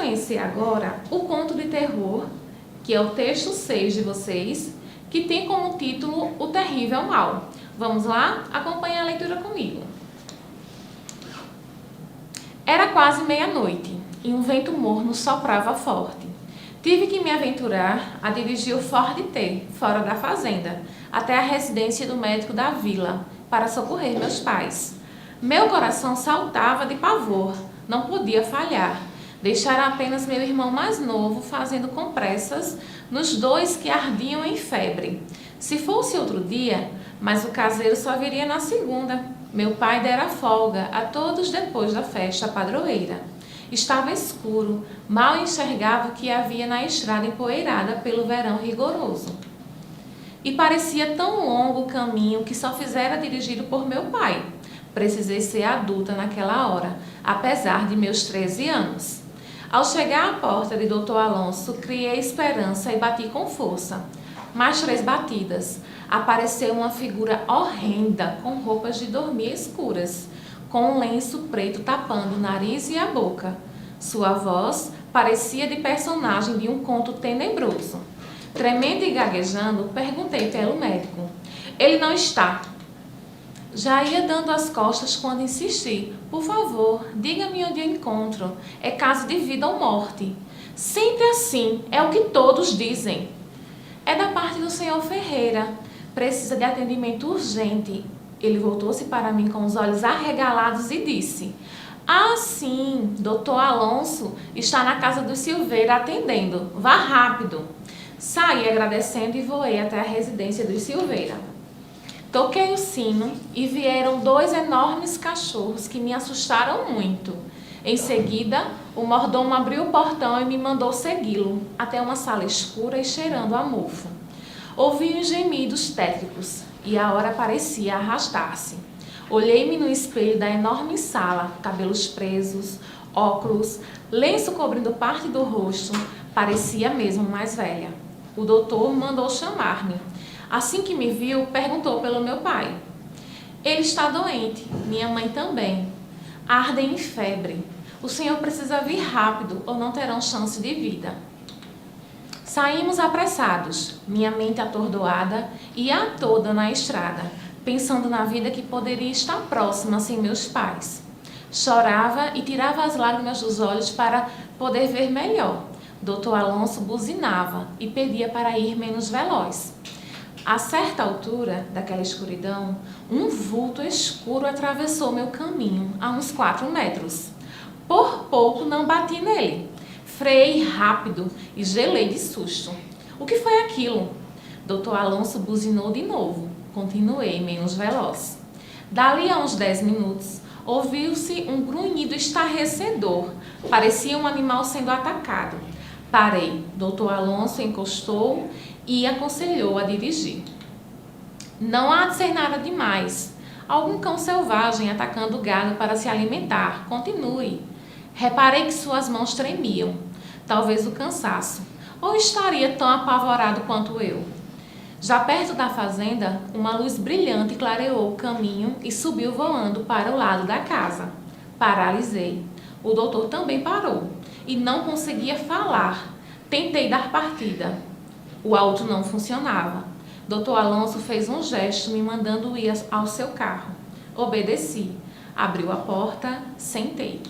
conhecer agora o conto de terror, que é o texto 6 de vocês, que tem como título O Terrível Mal. Vamos lá? Acompanhe a leitura comigo. Era quase meia-noite e um vento morno soprava forte. Tive que me aventurar a dirigir o Ford T, fora da fazenda, até a residência do médico da vila, para socorrer meus pais. Meu coração saltava de pavor, não podia falhar. Deixara apenas meu irmão mais novo fazendo compressas nos dois que ardiam em febre. Se fosse outro dia, mas o caseiro só viria na segunda. Meu pai dera folga a todos depois da festa padroeira. Estava escuro, mal enxergava o que havia na estrada empoeirada pelo verão rigoroso. E parecia tão longo o caminho que só fizera dirigido por meu pai. Precisei ser adulta naquela hora, apesar de meus 13 anos. Ao chegar à porta de Dr. Alonso, criei esperança e bati com força. Mais 3 batidas. Apareceu uma figura horrenda, com roupas de dormir escuras, com um lenço preto tapando o nariz e a boca. Sua voz parecia de personagem de um conto tenebroso. Tremendo e gaguejando, perguntei pelo médico. Ele não está. Já ia dando as costas quando insisti. Por favor, diga-me onde eu encontro. É caso de vida ou morte. Sempre assim, é o que todos dizem. É da parte do senhor Ferreira. Precisa de atendimento urgente. Ele voltou-se para mim com os olhos arregalados e disse: Ah, sim, Dr. Alonso está na casa do Silveira atendendo. Vá rápido. Saí agradecendo e voei até a residência do Silveira. Toquei o sino e vieram 2 enormes cachorros que me assustaram muito. Em seguida, o mordomo abriu o portão e me mandou segui-lo até uma sala escura e cheirando a mofo. Ouvi uns gemidos tétricos e a hora parecia arrastar-se. Olhei-me no espelho da enorme sala, cabelos presos, óculos, lenço cobrindo parte do rosto, parecia mesmo mais velha. O doutor mandou chamar-me. Assim que me viu, perguntou pelo meu pai. Ele está doente, minha mãe também. Ardem em febre. O senhor precisa vir rápido ou não terão chance de vida. Saímos apressados, minha mente atordoada, ia toda na estrada, pensando na vida que poderia estar próxima sem meus pais. Chorava e tirava as lágrimas dos olhos para poder ver melhor. Dr. Alonso buzinava e pedia para ir menos veloz. A certa altura daquela escuridão, um vulto escuro atravessou meu caminho a uns 4 metros. Por pouco não bati nele. Freiei rápido e gelei de susto. O que foi aquilo? Dr. Alonso buzinou de novo. Continuei menos veloz. Dali a uns 10 minutos, ouviu-se um grunhido estarrecedor. Parecia um animal sendo atacado. Parei. Dr. Alonso encostou e aconselhou a dirigir. Não há de ser nada demais. Algum cão selvagem atacando o gado para se alimentar. Continue. Reparei que suas mãos tremiam. Talvez o cansaço. Ou estaria tão apavorado quanto eu. Já perto da fazenda, uma luz brilhante clareou o caminho e subiu voando para o lado da casa. Paralisei. O doutor também parou e não conseguia falar. Tentei dar partida. O auto não funcionava. Dr. Alonso fez um gesto me mandando ir ao seu carro. Obedeci. Abriu a porta, sentei.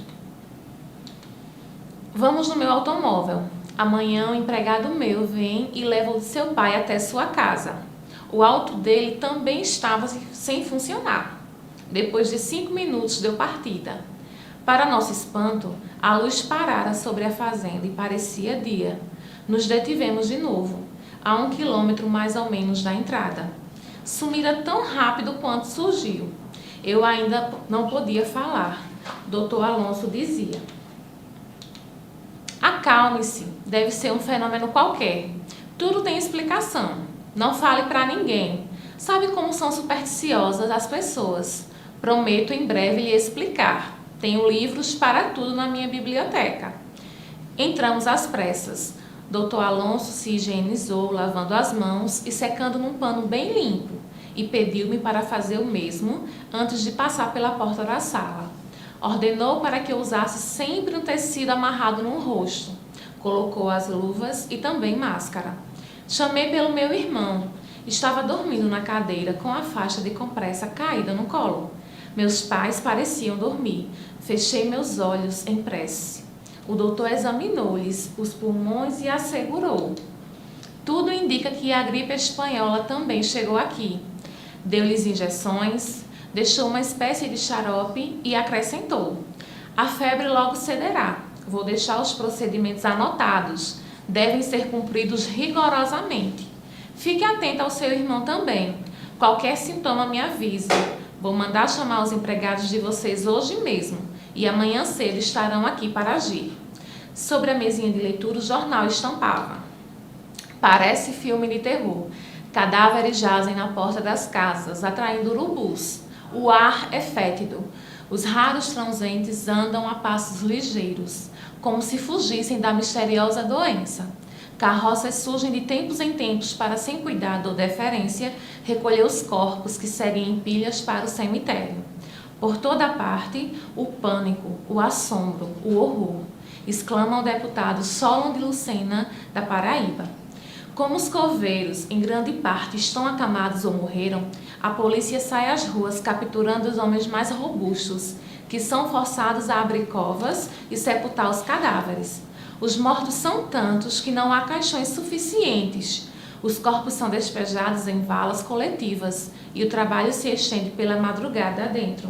Vamos no meu automóvel. Amanhã um empregado meu vem e leva o de seu pai até sua casa. O auto dele também estava sem funcionar. Depois de 5 minutos deu partida. Para nosso espanto, a luz parara sobre a fazenda e parecia dia. Nos detivemos de novo, a 1 quilômetro mais ou menos da entrada. Sumira tão rápido quanto surgiu. Eu ainda não podia falar. Dr. Alonso dizia: Acalme-se, deve ser um fenômeno qualquer. Tudo tem explicação. Não fale para ninguém. Sabe como são supersticiosas as pessoas. Prometo em breve lhe explicar. Tenho livros para tudo na minha biblioteca. Entramos às pressas. Dr. Alonso se higienizou, lavando as mãos e secando num pano bem limpo, e pediu-me para fazer o mesmo antes de passar pela porta da sala. Ordenou para que eu usasse sempre um tecido amarrado no rosto. Colocou as luvas e também máscara. Chamei pelo meu irmão. Estava dormindo na cadeira com a faixa de compressa caída no colo. Meus pais pareciam dormir. Fechei meus olhos em prece. O doutor examinou-lhes os pulmões e assegurou: tudo indica que a gripe espanhola também chegou aqui. Deu-lhes injeções, deixou uma espécie de xarope e acrescentou: a febre logo cederá. Vou deixar os procedimentos anotados. Devem ser cumpridos rigorosamente. Fique atento ao seu irmão também. Qualquer sintoma me avise. Vou mandar chamar os empregados de vocês hoje mesmo e amanhã cedo estarão aqui para agir. Sobre a mesinha de leitura, o jornal estampava: parece filme de terror. Cadáveres jazem na porta das casas, atraindo urubus. O ar é fétido. Os raros transentes andam a passos ligeiros, como se fugissem da misteriosa doença. Carroças surgem de tempos em tempos para, sem cuidado ou deferência, recolher os corpos que seguem em pilhas para o cemitério. Por toda parte, o pânico, o assombro, o horror, exclama o deputado Solon de Lucena, da Paraíba. Como os coveiros, em grande parte, estão acamados ou morreram, a polícia sai às ruas capturando os homens mais robustos, que são forçados a abrir covas e sepultar os cadáveres. Os mortos são tantos que não há caixões suficientes. Os corpos são despejados em valas coletivas e o trabalho se estende pela madrugada adentro.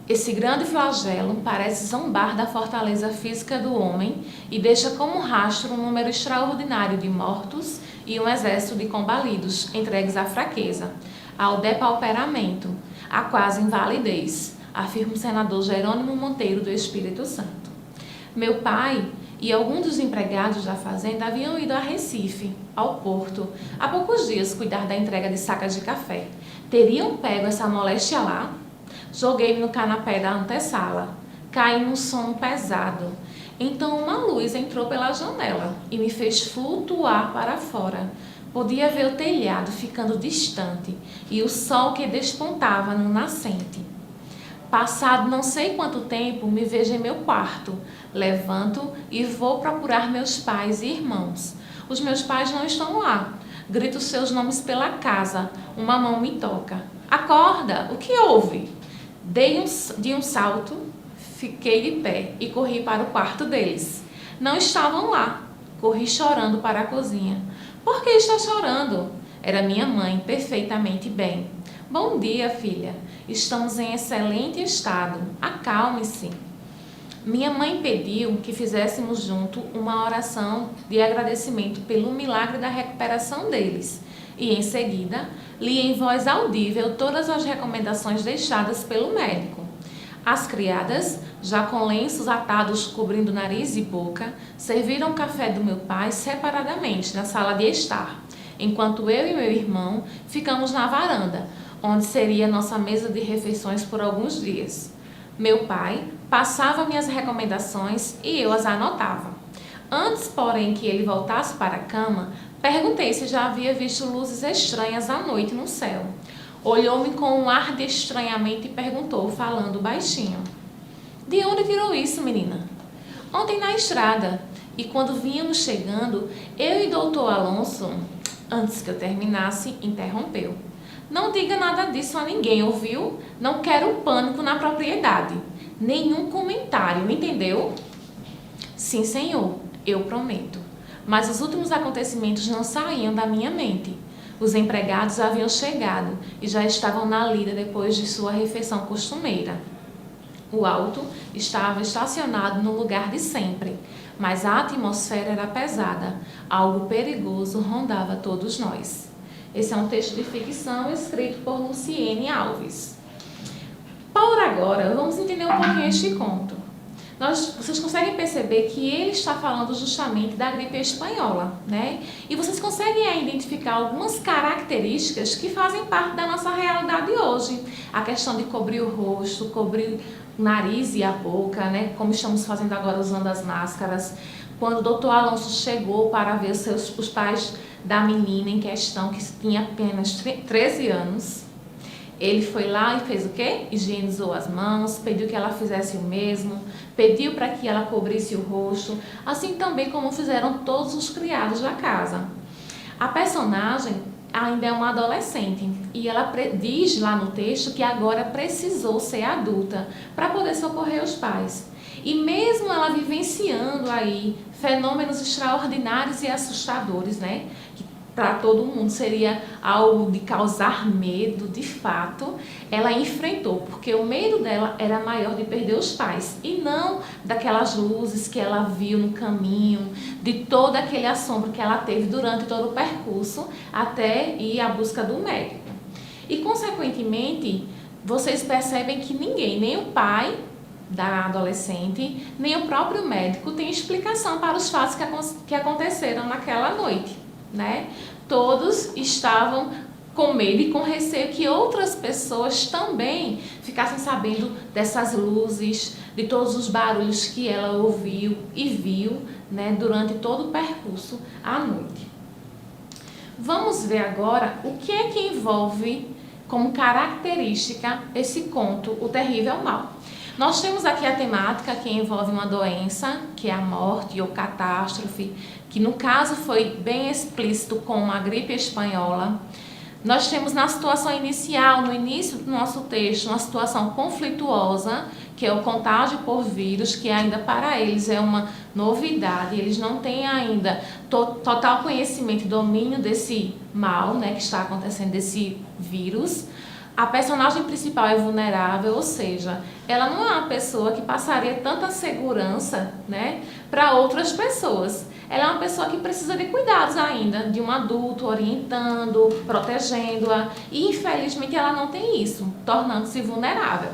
Esse grande flagelo parece zombar da fortaleza física do homem e deixa como rastro um número extraordinário de mortos e um exército de combalidos, entregues à fraqueza, ao depauperamento, à quase invalidez, afirma o senador Jerônimo Monteiro do Espírito Santo. Meu pai e alguns dos empregados da fazenda haviam ido a Recife, ao porto, há poucos dias cuidar da entrega de sacas de café. Teriam pego essa moléstia lá? Joguei-me no canapé da antessala. Caí num sono pesado. Então uma luz entrou pela janela e me fez flutuar para fora. Podia ver o telhado ficando distante e o sol que despontava no nascente. Passado não sei quanto tempo, me vejo em meu quarto. Levanto e vou procurar meus pais e irmãos. Os meus pais não estão lá. Grito seus nomes pela casa. Uma mão me toca. Acorda! O que houve? Dei de um salto, fiquei de pé e corri para o quarto deles. Não estavam lá. Corri chorando para a cozinha. Por que está chorando? Era minha mãe, perfeitamente bem. Bom dia, filha. Estamos em excelente estado. Acalme-se. Minha mãe pediu que fizéssemos junto uma oração de agradecimento pelo milagre da recuperação deles. E, em seguida, li em voz audível todas as recomendações deixadas pelo médico. As criadas, já com lenços atados cobrindo nariz e boca, serviram o café do meu pai separadamente na sala de estar, enquanto eu e meu irmão ficamos na varanda, onde seria nossa mesa de refeições por alguns dias. Meu pai passava minhas recomendações e eu as anotava. Antes, porém, que ele voltasse para a cama, perguntei se já havia visto luzes estranhas à noite no céu. Olhou-me com um ar de estranhamento e perguntou, falando baixinho: de onde tirou isso, menina? Ontem na estrada. E quando vínhamos chegando, eu e doutor Alonso, antes que eu terminasse, interrompeu: não diga nada disso a ninguém, ouviu? Não quero pânico na propriedade. Nenhum comentário, entendeu? Sim, senhor, eu prometo. Mas os últimos acontecimentos não saíam da minha mente. Os empregados haviam chegado e já estavam na lida depois de sua refeição costumeira. O auto estava estacionado no lugar de sempre, mas a atmosfera era pesada. Algo perigoso rondava todos nós. Esse é um texto de ficção escrito por Luciene Alves. Por agora, vamos entender um pouquinho este conto. Vocês conseguem perceber que ele está falando justamente da gripe espanhola, né? E vocês conseguem aí identificar algumas características que fazem parte da nossa realidade hoje. A questão de cobrir o rosto, cobrir o nariz e a boca, né? Como estamos fazendo agora usando as máscaras. Quando o doutor Alonso chegou para ver os pais da menina em questão, que tinha apenas 13 anos, Ele foi lá e fez o quê? Higienizou as mãos, pediu que ela fizesse o mesmo, pediu para que ela cobrisse o rosto, assim também como fizeram todos os criados da casa. A personagem ainda é uma adolescente e ela diz lá no texto que agora precisou ser adulta para poder socorrer os pais. E mesmo ela vivenciando aí fenômenos extraordinários e assustadores, né? Que para todo mundo seria algo de causar medo, de fato, ela enfrentou, porque o medo dela era maior de perder os pais e não daquelas luzes que ela viu no caminho, de todo aquele assombro que ela teve durante todo o percurso até ir à busca do médico. E, consequentemente, vocês percebem que ninguém, nem o pai da adolescente, nem o próprio médico tem explicação para os fatos que aconteceram naquela noite, né? Todos estavam com medo e com receio que outras pessoas também ficassem sabendo dessas luzes, de todos os barulhos que ela ouviu e viu, né, durante todo o percurso à noite. Vamos ver agora o que é que envolve como característica esse conto, O Terrível Mal. Nós temos aqui a temática que envolve uma doença, que é a morte ou catástrofe, que no caso foi bem explícito com a gripe espanhola. Nós temos na situação inicial, no início do nosso texto, uma situação conflituosa, que é o contágio por vírus, que ainda para eles é uma novidade. Eles não têm ainda total conhecimento e domínio desse mal, né, que está acontecendo, desse vírus. A personagem principal é vulnerável, ou seja, ela não é uma pessoa que passaria tanta segurança, né, para outras pessoas. Ela é uma pessoa que precisa de cuidados ainda, de um adulto orientando, protegendo-a, e infelizmente ela não tem isso, tornando-se vulnerável.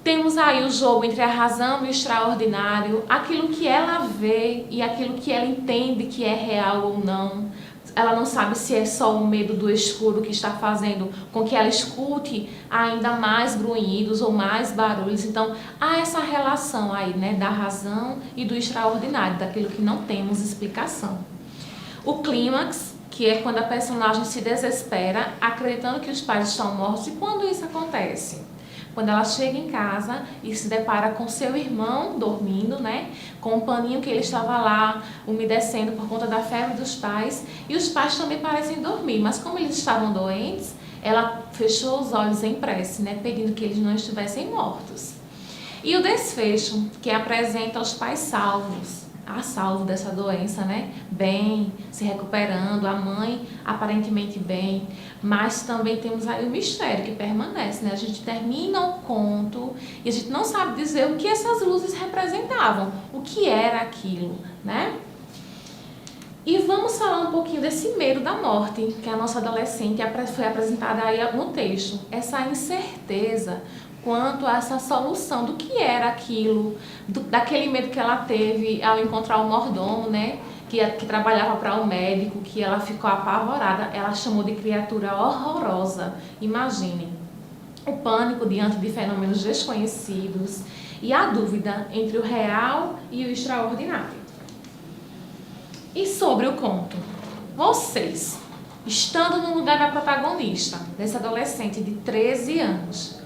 Temos aí o jogo entre a razão e o extraordinário, aquilo que ela vê e aquilo que ela entende que é real ou não. Ela não sabe se é só o medo do escuro que está fazendo com que ela escute ainda mais grunhidos ou mais barulhos. Então, há essa relação aí, né, da razão e do extraordinário, daquilo que não temos explicação. O clímax, que é quando a personagem se desespera, acreditando que os pais estão mortos. E quando isso acontece? Quando ela chega em casa e se depara com seu irmão dormindo, né? Com o paninho que ele estava lá umedecendo por conta da febre dos pais. E os pais também parecem dormir, mas como eles estavam doentes, ela fechou os olhos em prece, né? Pedindo que eles não estivessem mortos. E o desfecho, que apresenta os pais salvos, a salvo dessa doença, né? Bem, se recuperando, a mãe aparentemente bem, mas também temos aí o mistério que permanece, né? A gente termina o conto e a gente não sabe dizer o que essas luzes representavam, o que era aquilo, né? E vamos falar um pouquinho desse medo da morte, que a nossa adolescente foi apresentada aí no texto, essa incerteza quanto a essa solução do que era aquilo, daquele medo que ela teve ao encontrar o mordomo, né, que trabalhava para o médico, que ela ficou apavorada, ela chamou de criatura horrorosa. Imaginem, o pânico diante de fenômenos desconhecidos e a dúvida entre o real e o extraordinário. E sobre o conto, vocês, estando no lugar da protagonista, dessa adolescente de 13 anos,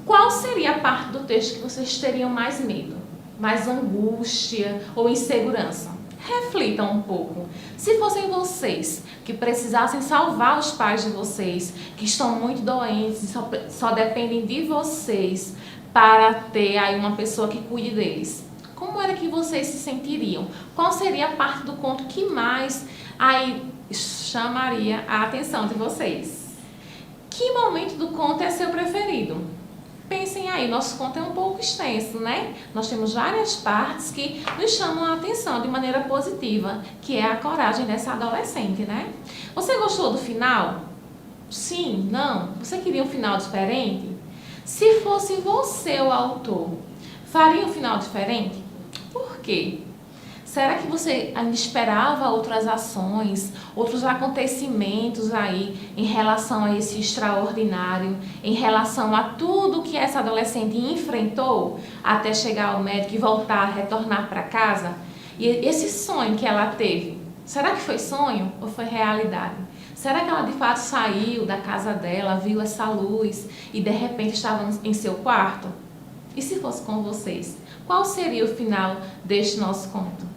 qual seria a parte do texto que vocês teriam mais medo, mais angústia ou insegurança? Reflitam um pouco. Se fossem vocês que precisassem salvar os pais de vocês, que estão muito doentes e só dependem de vocês para ter aí uma pessoa que cuide deles, como era que vocês se sentiriam? Qual seria a parte do conto que mais aí chamaria a atenção de vocês? Que momento do conto é seu preferido? Pensem aí, nosso conto é um pouco extenso, né? Nós temos várias partes que nos chamam a atenção de maneira positiva, que é a coragem dessa adolescente, né? Você gostou do final? Sim? Não? Você queria um final diferente? Se fosse você o autor, faria um final diferente? Por quê? Será que você ainda esperava outras ações, outros acontecimentos aí em relação a esse extraordinário, em relação a tudo que essa adolescente enfrentou até chegar ao médico e voltar, retornar para casa? E esse sonho que ela teve, Será que foi sonho ou foi realidade? Será que ela de fato saiu da casa dela, viu essa luz e de repente estava em seu quarto? E se fosse com vocês? Qual seria o final deste nosso conto?